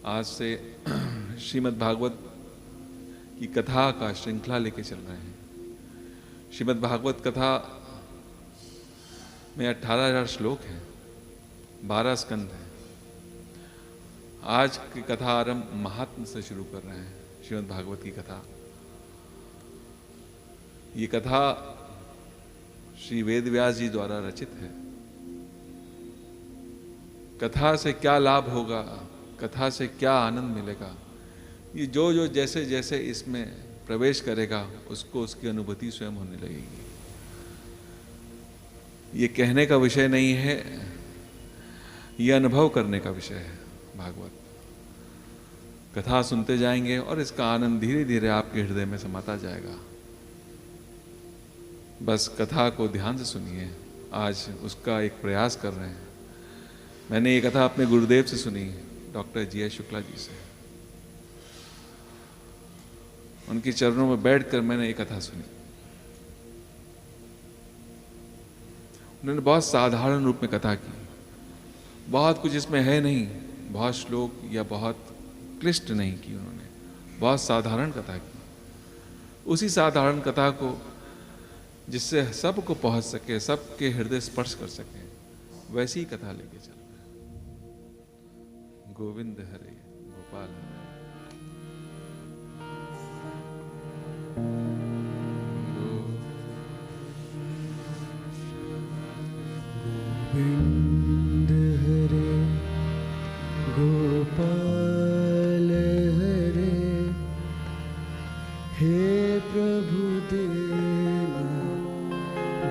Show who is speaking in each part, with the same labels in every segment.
Speaker 1: आज से श्रीमद् भागवत की कथा का श्रृंखला लेके चल रहे हैं। श्रीमद् भागवत कथा में 18,000 श्लोक हैं, 12 स्कंद हैं। आज की कथा आरंभ महात्म से शुरू कर रहे हैं। श्रीमद् भागवत की कथा, ये कथा श्री वेद व्यास जी द्वारा रचित है। कथा से क्या लाभ होगा, कथा से क्या आनंद मिलेगा, ये जो जैसे जैसे इसमें प्रवेश करेगा उसको उसकी अनुभूति स्वयं होने लगेगी। ये कहने का विषय नहीं है, ये अनुभव करने का विषय है। भागवत कथा सुनते जाएंगे और इसका आनंद धीरे धीरे आपके हृदय में समाता जाएगा। बस कथा को ध्यान से सुनिए। आज उसका एक प्रयास कर रहे हैं। मैंने ये कथा अपने गुरुदेव से सुनी, डॉक्टर जी.एस. शुक्ला जी से। उनके चरणों में बैठकर मैंने ये कथा सुनी। उन्होंने बहुत साधारण रूप में कथा की। बहुत कुछ इसमें है नहीं, बहुत श्लोक या बहुत क्लिष्ट नहीं की उन्होंने, बहुत साधारण कथा की। उसी साधारण कथा को जिससे सबको पहुंच सके, सबके हृदय स्पर्श कर सके, वैसी ही कथा लेके चल रहे हैं। गोविंद हरे गोपाल
Speaker 2: गोविंद हरे गोपाल हरे, हे प्रभु दीन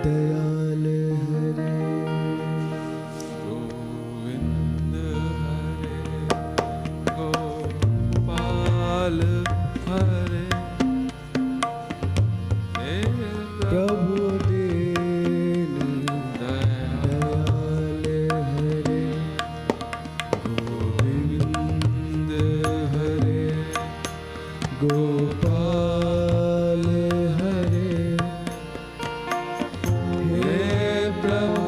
Speaker 2: दयाल हरे।
Speaker 1: गोविंद हरे गोपाल हरे, हे
Speaker 2: प्रभु दीन दयाल हरे।
Speaker 1: गोविंद हरे
Speaker 2: गोपाल हरे, हे प्रभु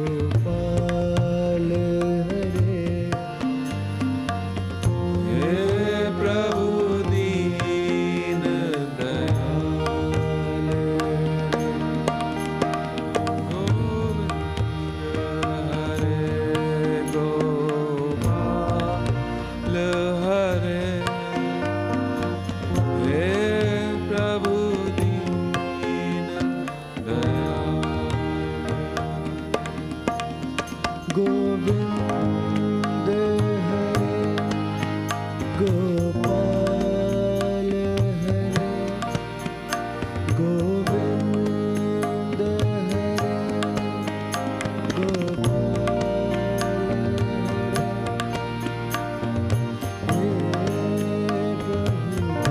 Speaker 2: गोपाल हरे,
Speaker 1: हे प्रभु दीन दयाल। गोविंद हरे गोपाल हरे, हे प्रभु दीन दयाल।
Speaker 2: गोविंद हरे गोपाल हरे, गोविंद हरे गोपाल हरे,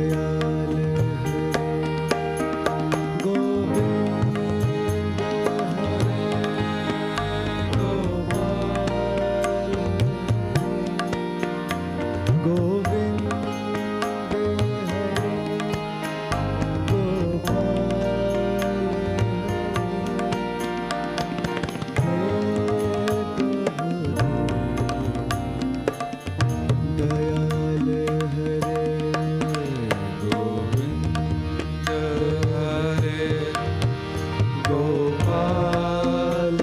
Speaker 2: दयाल हरे। गोविंद हरे गोपाल हरे, गोविंद हरे गोपाल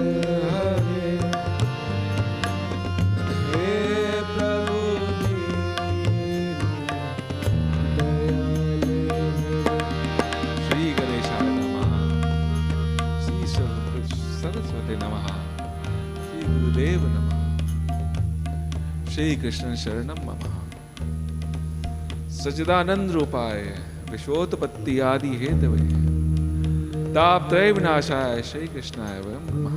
Speaker 2: हरे, हे प्रभु दीन दयाल हरे।
Speaker 1: श्री गणेशाय नमः, श्री सरस्वती नमः, श्री गुरुदेव नमः, श्री कृष्ण शरणम मम। सच्चिदानंद रूपाय विश्वोत्पत्ति आदि हेतवे तापत्रय विनाशाय श्री कृष्णाय वयं नमः।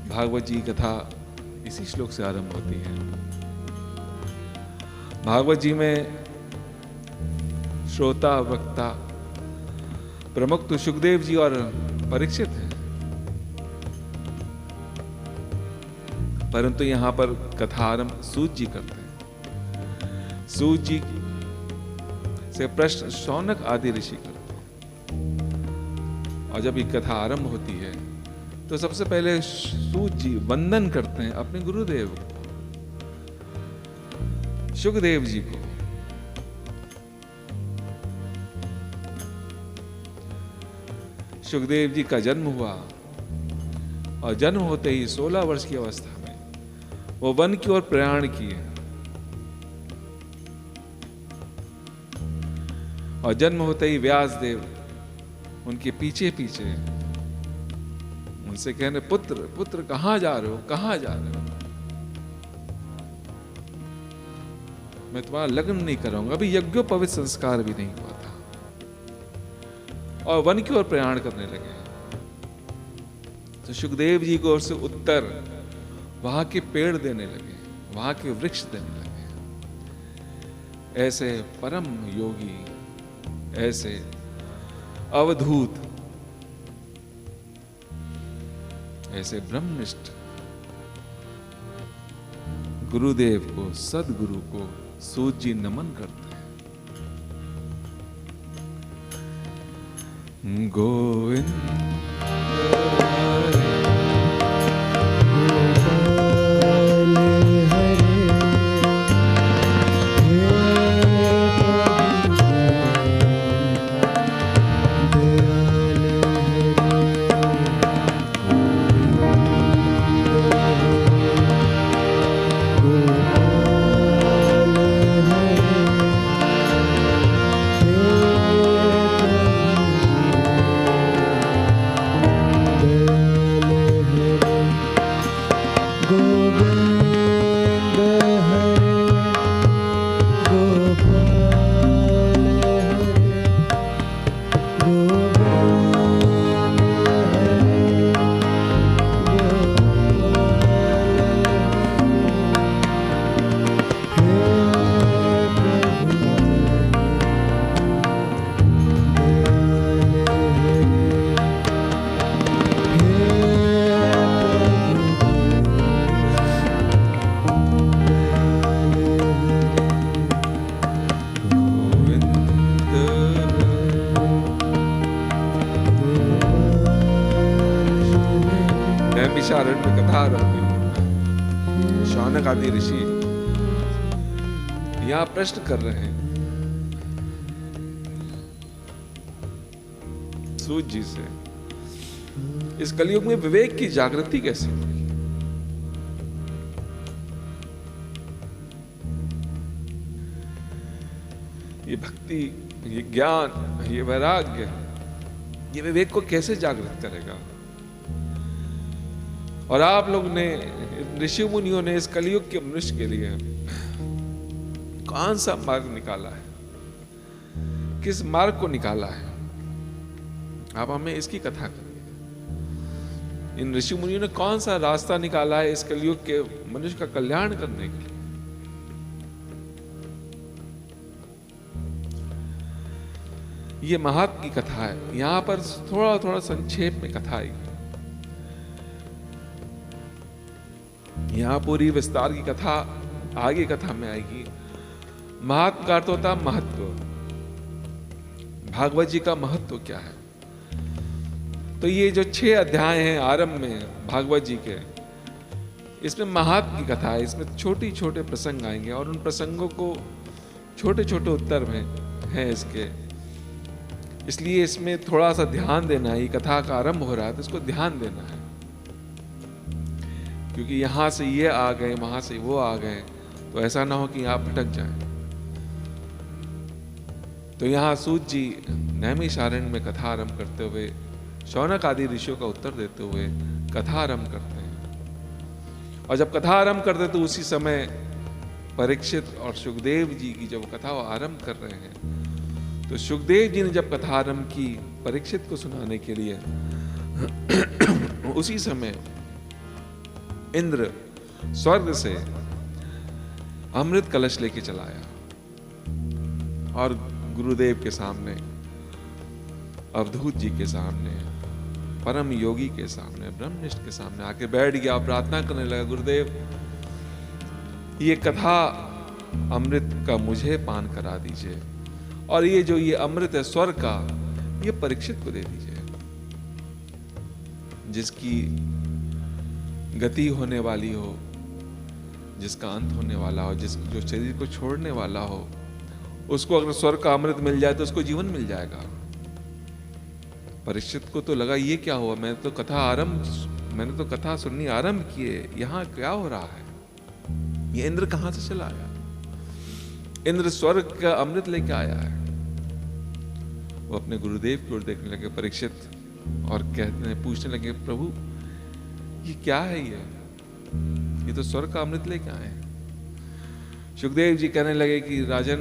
Speaker 1: भागवत जी कथा इसी श्लोक से आरंभ होती है। भागवत जी में श्रोता वक्ता प्रमुख तो सुखदेव जी और परीक्षित हैं, परंतु यहां पर कथा आरंभ सूत जी करते हैं। सूत जी से प्रश्न शौनक आदि ऋषि करते हैं। और जब ये कथा आरंभ होती है तो सबसे पहले सूत जी वंदन करते हैं अपने गुरुदेव को, शुकदेव जी को। शुकदेव जी का जन्म हुआ और जन्म होते ही 16 वर्ष की अवस्था में वो वन की ओर प्रयाण किए और जन्म होते ही व्यासदेव उनके पीछे पीछे उनसे कहने, पुत्र पुत्र कहां जा रहे हो, कहां जा रहे हो? मैं तुम्हारा लग्न नहीं कराऊंगा। अभी यज्ञोपवीत संस्कार भी नहीं हुआ था और वन की ओर प्रयाण करने लगे। तो शुकदेव जी को ओर से उत्तर वहां के पेड़ देने लगे, वहां के वृक्ष देने लगे। ऐसे परम योगी, ऐसे अवधूत, ऐसे ब्रह्मनिष्ठ गुरुदेव को, सदगुरु को सूत जी नमन करते हैं। गोविंद नैमिषारण्य में कथा आरंभ हुई। शौनक आदि ऋषि यहां प्रश्न कर रहे हैं सूत जी से, इस कलयुग में विवेक की जागृति कैसे होगी? ये भक्ति, ये ज्ञान, ये वैराग्य, ये विवेक को कैसे जागृत करेगा? और आप लोग ने, ऋषि मुनियों ने इस कलयुग के मनुष्य के लिए कौन सा मार्ग निकाला है? किस मार्ग को निकाला है? आप हमें इसकी कथा करिए। इन ऋषि मुनियों ने कौन सा रास्ता निकाला है इस कलयुग के मनुष्य का कल्याण करने के लिए? ये महात्म की कथा है। यहां पर थोड़ा थोड़ा संक्षेप में कथा आई। यहां पूरी विस्तार की कथा आगे कथा में आएगी। महात्म का अर्थ होता है महत्व। भागवत जी का महत्व क्या है? तो ये जो 6 अध्याय हैं आरंभ में भागवत जी के, इसमें महात्म की कथा है। इसमें छोटे छोटे प्रसंग आएंगे और उन प्रसंगों को छोटे छोटे उत्तर में हैं इसके, इसलिए इसमें थोड़ा सा ध्यान देना है। ये कथा का आरंभ हो रहा है तो इसको ध्यान देना है, क्योंकि यहां से ये आ गए, वहां से वो आ गए, तो ऐसा ना हो कि आप भटक जाएं। तो यहां सूत जी नैमिषारण्य में कथा आरंभ करते हुए शौनक आदि ऋषियों का उत्तर देते हुए कथा आरंभ करते हैं। और जब कथा आरंभ करते तो उसी समय परीक्षित और सुखदेव जी की जब कथा आरंभ कर रहे हैं तो सुखदेव जी ने जब कथा आरंभ की परीक्षित को सुनाने के लिए, उसी समय इंद्र स्वर्ग से अमृत कलश लेके चला आया और गुरुदेव के सामने, अवधूत जी के सामने, परम योगी के सामने, ब्रह्मनिष्ठ के सामने आके बैठ गया, प्रार्थना करने लगा, गुरुदेव ये कथा अमृत का मुझे पान करा दीजिए, और ये अमृत है स्वर्ग का, ये परीक्षित को दे दीजिए, जिसकी गति होने वाली हो, जिसका अंत होने वाला हो, जो शरीर को छोड़ने वाला हो, उसको अगर स्वर्ग का अमृत मिल जाए तो उसको जीवन मिल जाएगा। परीक्षित को तो लगा ये क्या हुआ, मैंने तो कथा सुननी आरंभ की है, यहाँ क्या हो रहा है, ये इंद्र कहां से चला आया? इंद्र स्वर्ग का अमृत लेके आया है। वो अपने गुरुदेव की ओर देखने लगे परीक्षित, और पूछने लगे, प्रभु ये क्या है, ये तो स्वर्ग का अमृत लेके आए हैं। सुखदेव जी कहने लगे कि राजन,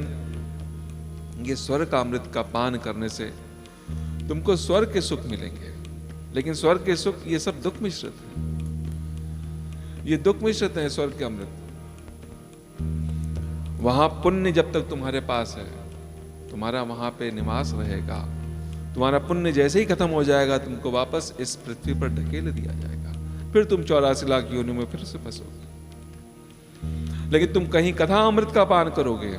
Speaker 1: ये स्वर्ग का अमृत का पान करने से तुमको स्वर्ग के सुख मिलेंगे, लेकिन स्वर्ग के सुख ये सब दुख मिश्रित है, ये दुख मिश्रित है स्वर्ग के अमृत। वहां पुण्य जब तक तुम्हारे पास है, तुम्हारा वहां पे निवास रहेगा, तुम्हारा पुण्य जैसे ही खत्म हो जाएगा, तुमको वापस इस पृथ्वी पर ढकेल दिया जाएगा, फिर तुम 84 लाख योनियों में फिर से फंसोगे। लेकिन तुम कहीं कथा अमृत का पान करोगे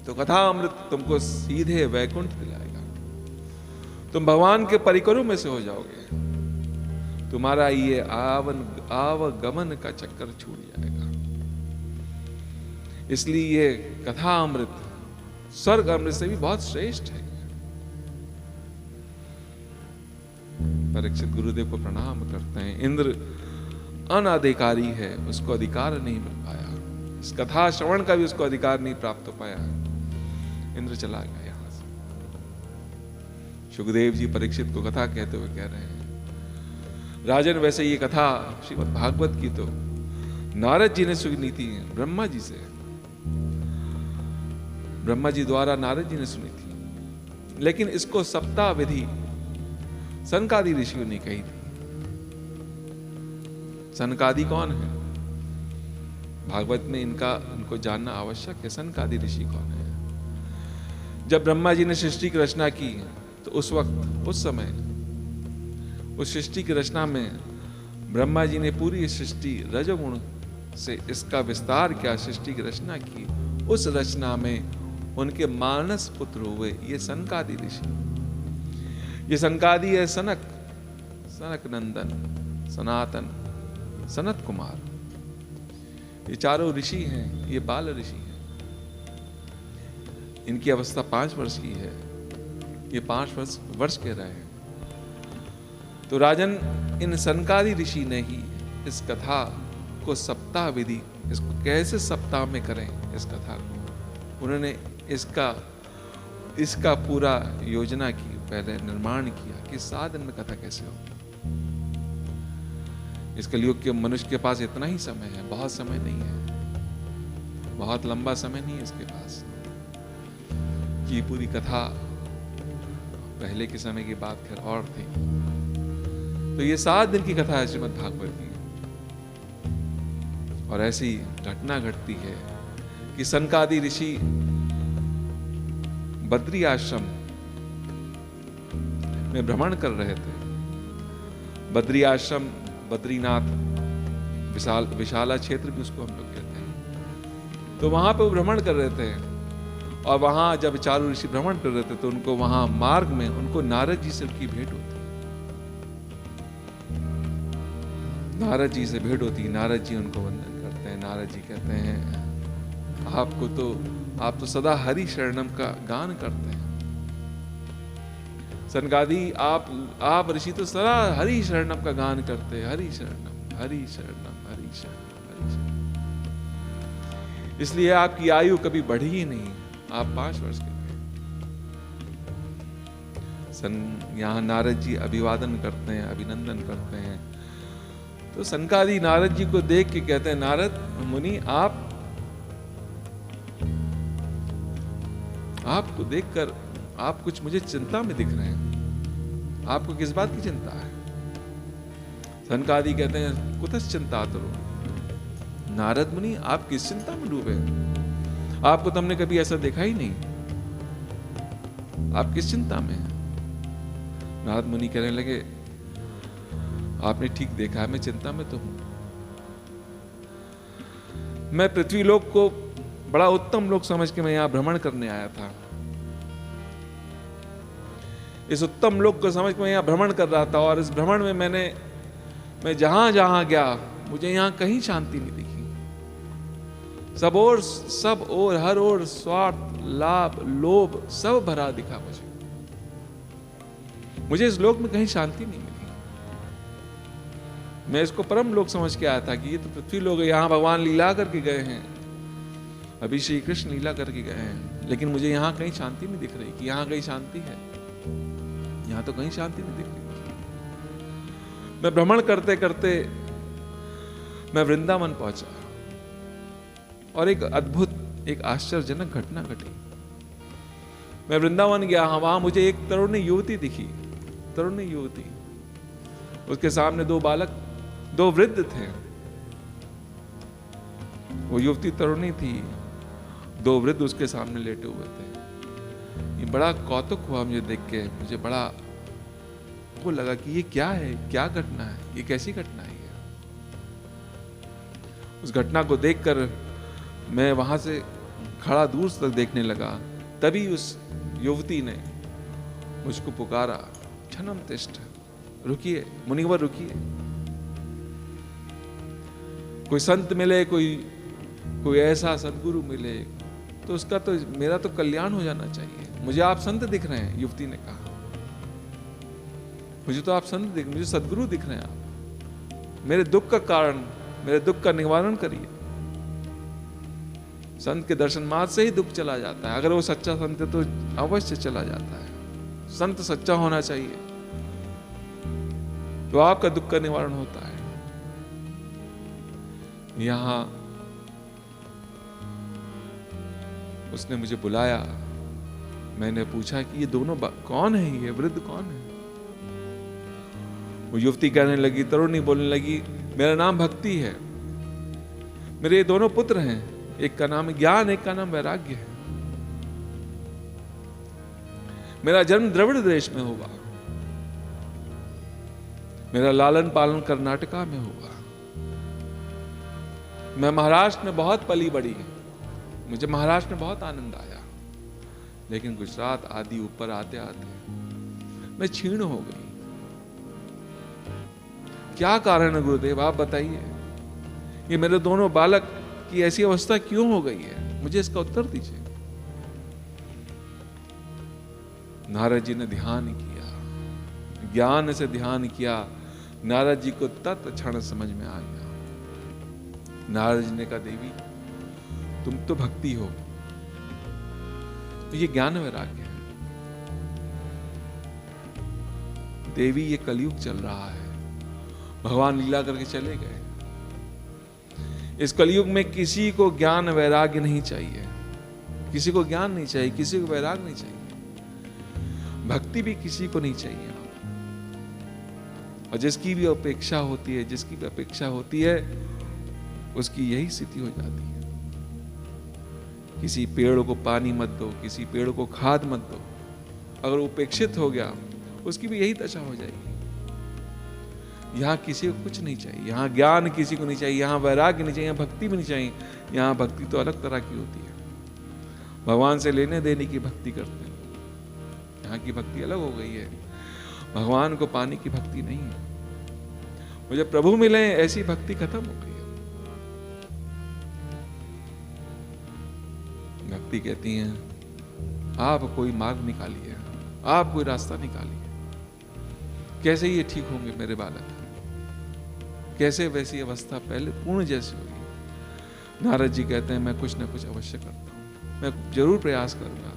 Speaker 1: तो कथा अमृत तुमको सीधे वैकुंठ दिलाएगा, तुम भगवान के परिकरों में से हो जाओगे, तुम्हारा ये आवागमन का चक्कर छूट जाएगा। इसलिए ये कथा अमृत स्वर्ग अमृत से भी बहुत श्रेष्ठ है। परीक्षित गुरुदेव को प्रणाम करते हैं। इंद्र अनाधिकारी है, उसको अधिकार नहीं मिल पाया, इस कथा श्रवण का भी उसको अधिकार नहीं प्राप्त हो पाया, इंद्र चला गया यहां से। सुखदेव जी परीक्षित को कथा कहते हुए कह रहे हैं, राजन वैसे ये कथा श्रीमद् भागवत की तो नारद जी ने सुनी थी, ब्रह्मा जी से, ब्रह्मा जी द्वारा नारद जी ने सुनी थी, लेकिन इसको सप्ताह विधि सनकादि ऋषियों ने कही थी। सनकादि कौन है? भागवत में इनको जानना आवश्यक है। सनकादि ऋषि कौन है? जब ब्रह्मा जी ने सृष्टि की रचना की तो उस वक्त, उस समय, उस सृष्टि की रचना में ब्रह्मा जी ने पूरी सृष्टि रजोगुण से इसका विस्तार किया, सृष्टि की रचना की। उस रचना में उनके मानस पुत्र हुए ये सनकादि ऋषि। ये सनकादि है सनक, सनक नंदन, सनातन, सनत कुमार, ये चारों ऋषि हैं, ये बाल ऋषि हैं। इनकी अवस्था 5 वर्ष की है, ये 5 वर्ष कह रहे हैं। तो राजन, इन सनकादि ऋषि ने ही इस कथा को सप्ताह विधि, इसको कैसे सप्ताह में करें इस कथा को, उन्होंने इसका पूरा योजना की, पहले निर्माण किया कि 7 दिन में कथा कैसे हो। इस कलयुग के मनुष्य के पास इतना ही समय है, बहुत समय नहीं है, बहुत लंबा समय नहीं है इसके पास कि पूरी कथा, पहले के समय की बात खैर और थी। तो ये 7 दिन की कथा है श्रीमद् भागवत की, और ऐसी घटना घटती है कि सनकादि ऋषि बद्री आश्रम में भ्रमण कर रहे थे। बद्री आश्रम, बद्रीनाथ, विशाला क्षेत्र भी उसको हम लोग कहते हैं। तो वहां पे वो भ्रमण कर रहे थे, और वहां जब चारों ऋषि भ्रमण कर रहे थे तो उनको वहां मार्ग में उनको नारद जी से उनकी भेंट होती। नारद जी से भेंट होती, नारद जी उनको वंदन करते हैं। नारद जी कहते हैं, आप तो सदा हरि शरणम का गान करते हैं। सनकादि आप ऋषि तो सदा हरि शरणम का गान करते हैं, हरि शरणम, हरि शरणम, हरि शरणम, हरि शरणम। इसलिए आपकी आयु कभी बढ़ी ही नहीं, आप 5 वर्ष के थे। यहां नारद जी अभिवादन करते हैं, अभिनंदन करते हैं। तो सनकादि नारद जी को देख के कहते हैं, नारद मुनि, आपको देखकर आप कुछ मुझे चिंता में दिख रहे हैं, आपको किस बात की चिंता है? सनकादि कहते हैं, कुतस चिंतातुरो। नारद मुनि, आप किस चिंता में डूबे? आपको तो हमने कभी ऐसा देखा ही नहीं, आप किस चिंता में हैं? नारद मुनि कहने लगे, आपने ठीक देखा है, मैं चिंता में तो हूं। मैं पृथ्वी लोक को बड़ा उत्तम लोक समझ के मैं यहाँ भ्रमण करने आया था। इस उत्तम लोक को समझ के मैं यहाँ भ्रमण कर रहा था, और इस भ्रमण में मैं जहां जहां गया मुझे यहाँ कहीं शांति नहीं दिखी। सब और हर ओर स्वार्थ, लाभ, लोभ सब भरा दिखा मुझे इस लोक में कहीं शांति नहीं मिली। मैं इसको परम लोक समझ के आया था कि ये तो पृथ्वी लोक है, यहाँ भगवान लीला करके गए हैं, अभी श्री कृष्ण लीला करके गए हैं, लेकिन मुझे यहाँ कहीं शांति नहीं दिख रही कि यहाँ कहीं शांति है। यहाँ तो कहीं शांति नहीं दिख रही। मैं भ्रमण करते करते मैं वृंदावन पहुंचा, और एक अद्भुत, एक आश्चर्यजनक घटना घटी। मैं वृंदावन गया, वहां मुझे एक तरुणी युवती दिखी, तरुणी युवती। उसके सामने दो बालक, दो वृद्ध थे। वो युवती तरुणी थी, दो वृद्ध उसके सामने लेटे हुए थे। ये बड़ा कौतुक हुआ मुझे देख के, मुझे बड़ा वो लगा कि ये क्या है, क्या घटना है, ये कैसी घटना है। उस घटना को देखकर मैं वहां से खड़ा दूर तक देखने लगा। तभी उस युवती ने मुझको पुकारा, क्षणम तिष्ठ, रुकिए मुनिवर, रुकिए। कोई संत मिले, कोई ऐसा सदगुरु मिले तो उसका तो, मेरा तो कल्याण हो जाना चाहिए। मुझे आप संत दिख रहे हैं, युवती ने कहा। मुझे तो आप संत दिख, मुझे सदगुरु दिख रहे हैं आप। मेरे दुख का कारण, मेरे दुख का निवारण करिए। संत के दर्शन मात्र से ही दुख चला जाता है। अगर वो सच्चा संत है तो अवश्य चला जाता है। संत सच्चा होना चाहिए तो आपका दुख का निवारण होता है। यहां उसने मुझे बुलाया, मैंने पूछा कि ये दोनों कौन है, ये वृद्ध कौन है। वो युवती कहने लगी, तरुणी बोलने लगी, मेरा नाम भक्ति है, मेरे ये दोनों पुत्र हैं, एक का नाम ज्ञान, एक का नाम वैराग्य है। मेरा जन्म द्रविड़ देश में हुआ, मेरा लालन पालन कर्नाटका में हुआ। मैं महाराष्ट्र में बहुत पली बड़ी, मुझे महाराष्ट्र में बहुत आनंद आया, लेकिन गुजरात आदि ऊपर आते आते मैं क्षीण हो गई। क्या कारण है गुरुदेव, आप बताइए, ये मेरे दोनों बालक की ऐसी अवस्था क्यों हो गई है, मुझे इसका उत्तर दीजिए। नारद जी ने ध्यान किया, ज्ञान से ध्यान किया। नारद जी को तत्क्षण समझ में आ गया। नारद जी ने कहा, देवी तुम तो भक्ति हो, तो ये ज्ञान वैराग्य है। देवी ये कलयुग चल रहा है, भगवान लीला करके चले गए। इस कलयुग में किसी को ज्ञान वैराग्य नहीं चाहिए, किसी को ज्ञान नहीं चाहिए, किसी को वैराग्य नहीं चाहिए, भक्ति भी किसी को नहीं चाहिए। और जिसकी भी अपेक्षा होती है, जिसकी भी अपेक्षा होती है, उसकी यही स्थिति हो जाती है। किसी पेड़ को पानी मत दो, किसी पेड़ को खाद मत दो, अगर उपेक्षित हो गया उसकी भी यही दशा हो जाएगी। यहां किसी को कुछ नहीं चाहिए, यहां ज्ञान किसी को नहीं चाहिए, यहां वैराग्य नहीं चाहिए, यहां भक्ति भी नहीं चाहिए। यहां भक्ति तो अलग तरह की होती है, भगवान से लेने देने की भक्ति करते हैं। यहाँ की भक्ति अलग हो गई है, भगवान को पाने की भक्ति नहीं है। मुझे प्रभु मिले ऐसी भक्ति खत्म हो गई है। भक्ति कहती है, आप कोई मार्ग निकालिए, आप कोई रास्ता निकालिए। कैसे ये ठीक होंगे मेरे बालक, कैसे वैसी अवस्था पहले पूर्ण जैसी होगी। नारद जी कहते हैं, मैं कुछ ना कुछ अवश्य करता हूं, मैं जरूर प्रयास करूंगा।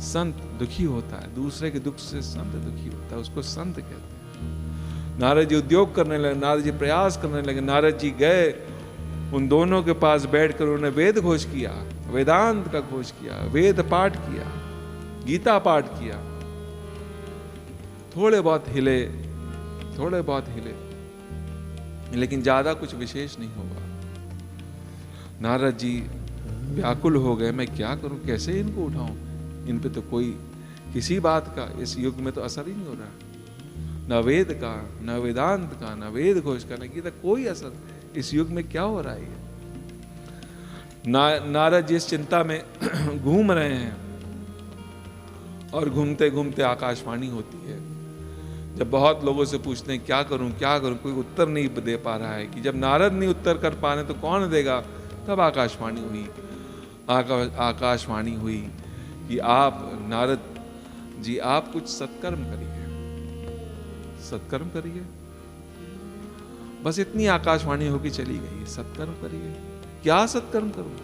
Speaker 1: संत दुखी होता है, दूसरे के दुख से संत दुखी होता है, उसको संत कहते हैं। नारद जी उद्योग करने लगे, नारद जी प्रयास करने लगे। नारद जी गए, उन दोनों के पास बैठकर उन्होंने वेद घोष किया, वेदांत का घोष किया, वेद पाठ किया, गीता पाठ किया। थोड़े बहुत हिले, लेकिन ज्यादा कुछ विशेष नहीं होगा। नारद जी व्याकुल हो गए, मैं क्या करूं, कैसे इनको उठाऊं, इन पे तो कोई किसी बात का इस युग में तो असर ही नहीं हो रहा, न वेद का, न वेदांत का, न वेद घोष का, न गीता, कोई असर इस युग में क्या हो रहा है। नारद जिस चिंता में घूम रहे हैं, और घूमते घूमते आकाशवाणी होती है। जब बहुत लोगों से पूछते हैं क्या करूं, कोई उत्तर नहीं दे पा रहा है, कि जब नारद नहीं उत्तर कर पा रहे तो कौन देगा। तब आकाशवाणी हुई, आकाशवाणी हुई कि आप नारद जी आप कुछ सत्कर्म करिए, सत्कर्म करिए। बस इतनी आकाशवाणी होकर चली गई, सत्कर्म करिए। क्या सत्कर्म करूं?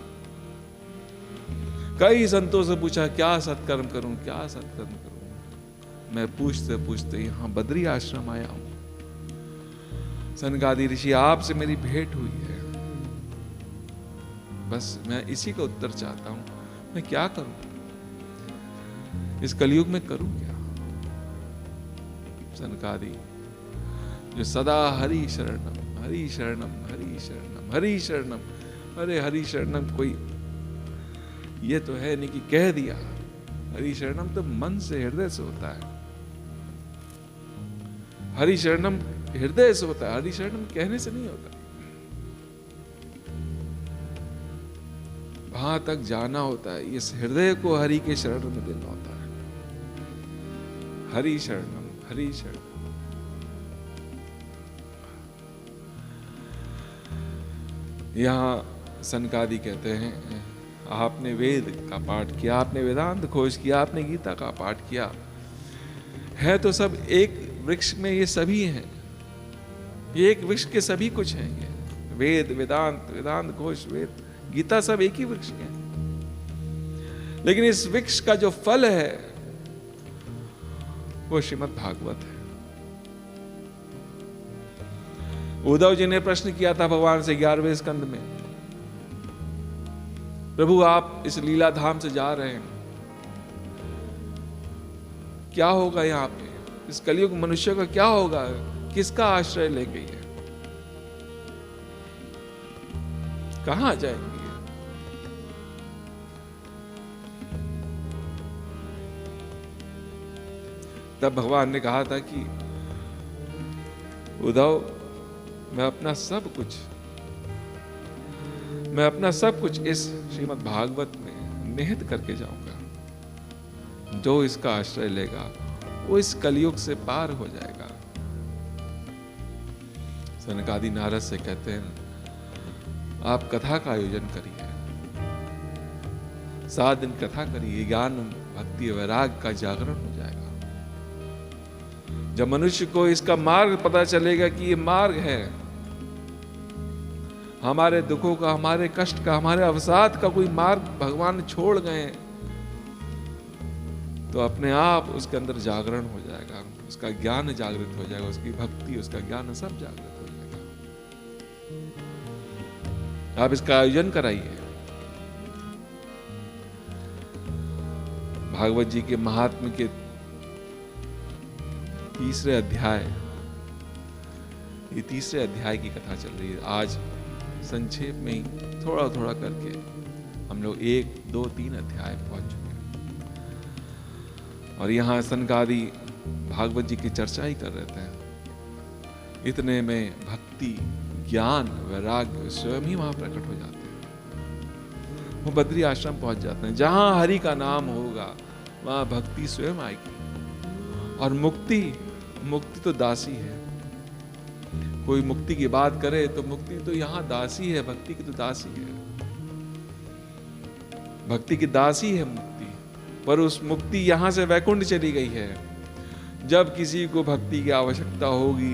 Speaker 1: कई संतों से पूछा क्या सत्कर्म करूं, क्या सत्कर्म करूं। मैं पूछते पूछते यहां बद्री आश्रम आया हूं। सनकादि ऋषि आपसे मेरी भेंट हुई है, बस मैं इसी का उत्तर चाहता हूं। मैं क्या करूं इस कलयुग में, करूं क्या? सनकादि जो सदा हरि शरणम हरि शरणम हरि शरणम हरि शरणम, अरे हरि शरणम कोई ये तो है नहीं कि कह दिया। हरि शरणम तो मन से, हृदय से होता है। हरि शरणम हृदय से होता है, हरि शरणम कहने से नहीं होता। वहां तक जाना होता है, इस हृदय को हरि के शरण में देना होता है। हरि शरणम हरि शरणम। यहां सनकादि कहते हैं आपने वेद का पाठ किया, आपने वेदांत खोज किया, आपने गीता का पाठ किया, है तो सब एक वृक्ष में ये सभी हैं, ये एक वृक्ष के सभी कुछ हैं। ये वेद वेदांत, वेदांत घोष, वेद गीता सब एक ही वृक्ष के हैं। लेकिन इस वृक्ष का जो फल है वो श्रीमद् भागवत है। उद्धव जी ने प्रश्न किया था भगवान से 11वें स्कंद में, प्रभु आप इस लीला धाम से जा रहे हैं, क्या होगा यहाँ पे, इस कलयुग मनुष्य का क्या होगा, किसका आश्रय लेंगे ये, कहां जाएंगे? तब भगवान ने कहा था कि उद्धव मैं अपना सब कुछ इस श्रीमद् भागवत में निहित करके जाऊंगा। जो इसका आश्रय लेगा वो इस कलयुग से पार हो जाएगा। सनकादि नारद से कहते हैं आप कथा का आयोजन करिए, 7 दिन कथा करिए, ज्ञान भक्ति वैराग का जागरण हो जाएगा। जब मनुष्य को इसका मार्ग पता चलेगा कि ये मार्ग है, हमारे दुखों का, हमारे कष्ट का, हमारे अवसाद का कोई मार्ग भगवान छोड़ गए, तो अपने आप उसके अंदर जागरण हो जाएगा, उसका ज्ञान जागृत हो जाएगा, उसकी भक्ति, उसका ज्ञान सब जागृत हो जाएगा। आप इसका आयोजन कराइए। भागवत जी के महात्म्य के 3रे अध्याय, ये 3रे अध्याय की कथा चल रही है। आज संक्षेप में ही थोड़ा थोड़ा करके हम लोग 1, 2, 3 अध्याय पहुंच चुके हैं, और यहां सनकादि भागवत जी की चर्चा ही कर रहे थे। इतने में भक्ति, ज्ञान, वैराग्य स्वयं ही वहां प्रकट हो जाते हैं। वो बद्री आश्रम पहुंच जाते हैं। जहां हरि का नाम होगा वहां भक्ति स्वयं आएगी। और मुक्ति तो दासी है। कोई मुक्ति की बात करे तो मुक्ति तो यहां दासी है, भक्ति की तो दासी है। भक्ति की दासी है मुक्ति, पर उस मुक्ति यहां से वैकुंठ चली गई है। जब किसी को भक्ति की आवश्यकता होगी,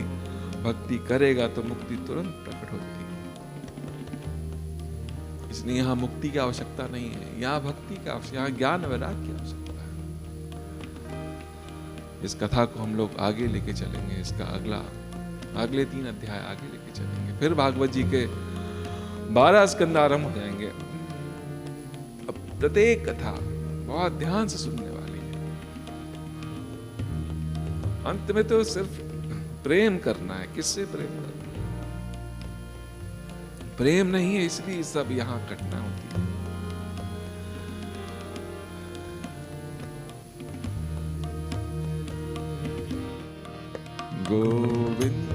Speaker 1: भक्ति करेगा तो मुक्ति तुरंत प्रकट होती है। इसलिए यहां मुक्ति की आवश्यकता नहीं है, यहां भक्ति की आवश्यकता, यहां ज्ञान वैराग्य की आवश्यकता है। इस कथा को हम लोग आगे लेके चलेंगे, इसका अगले 3 अध्याय आगे लेके चलेंगे। फिर भागवत जी के 12 स्कंद आरंभ हो जाएंगे। अब प्रत्येक कथा बहुत ध्यान से सुनने वाली है। अंत में तो सिर्फ प्रेम करना है। किससे प्रेम करना है? प्रेम नहीं है, इसलिए सब यहां घटना होती है। गोविंद